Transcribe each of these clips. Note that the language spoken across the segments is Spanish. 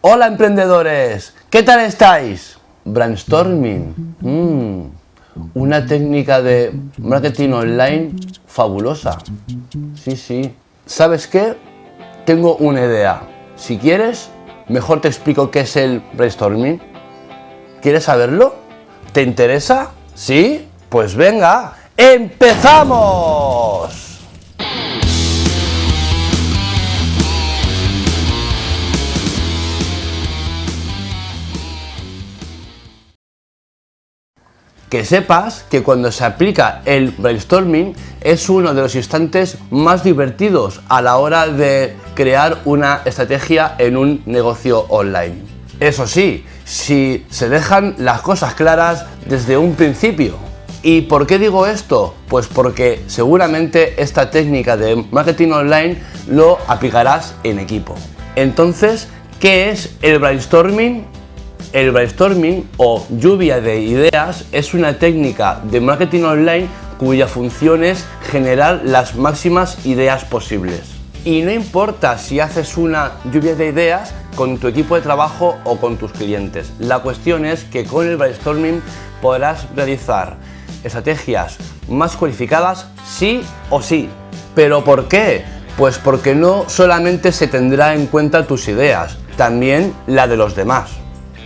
Hola emprendedores, ¿qué tal estáis? Brainstorming, una técnica de marketing online fabulosa. Sí. ¿Sabes qué? Tengo una idea. Si quieres, mejor te explico qué es el brainstorming. ¿Quieres saberlo? ¿Te interesa? ¿Sí? Pues venga, ¡empezamos! Que sepas que cuando se aplica el brainstorming es uno de los instantes más divertidos a la hora de crear una estrategia en un negocio online. Eso sí, si se dejan las cosas claras desde un principio. ¿Y por qué digo esto? Pues porque seguramente esta técnica de marketing online lo aplicarás en equipo. Entonces, ¿qué es el brainstorming? El brainstorming o lluvia de ideas es una técnica de marketing online cuya función es generar las máximas ideas posibles. Y no importa si haces una lluvia de ideas con tu equipo de trabajo o con tus clientes. La cuestión es que con el brainstorming podrás realizar estrategias más cualificadas sí o sí. ¿Pero por qué? Pues porque no solamente se tendrá en cuenta tus ideas, también la de los demás.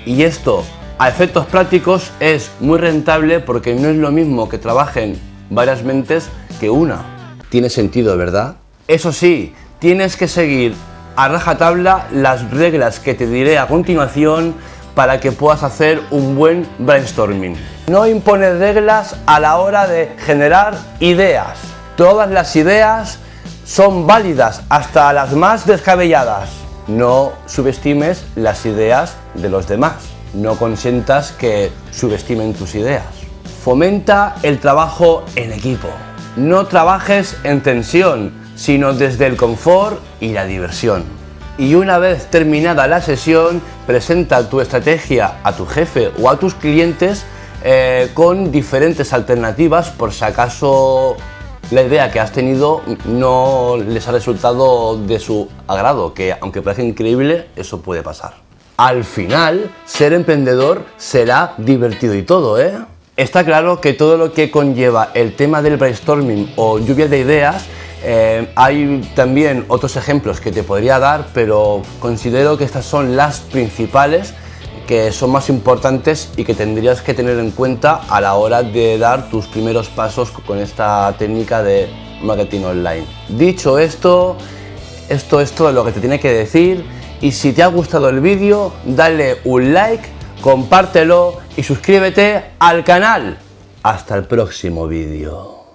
Y esto, a efectos prácticos, es muy rentable porque no es lo mismo que trabajen varias mentes que una. Tiene sentido, ¿verdad? Eso sí, tienes que seguir a rajatabla las reglas que te diré a continuación para que puedas hacer un buen brainstorming. No imponer reglas a la hora de generar ideas. Todas las ideas son válidas, hasta las más descabelladas. No subestimes las ideas de los demás. No consientas que subestimen tus ideas. Fomenta el trabajo en equipo. No trabajes en tensión, sino desde el confort y la diversión. Y una vez terminada la sesión, presenta tu estrategia a tu jefe o a tus clientes con diferentes alternativas por si acaso la idea que has tenido no les ha resultado de su agrado, que aunque parezca increíble, eso puede pasar. Al final, ser emprendedor será divertido y todo, ¿eh? Está claro que todo lo que conlleva el tema del brainstorming o lluvia de ideas, hay también otros ejemplos que te podría dar, pero considero que estas son las principales que son más importantes y que tendrías que tener en cuenta a la hora de dar tus primeros pasos con esta técnica de marketing online. Dicho esto, esto es todo lo que te tiene que decir, y si te ha gustado el vídeo, dale un like, compártelo y suscríbete al canal. Hasta el próximo vídeo.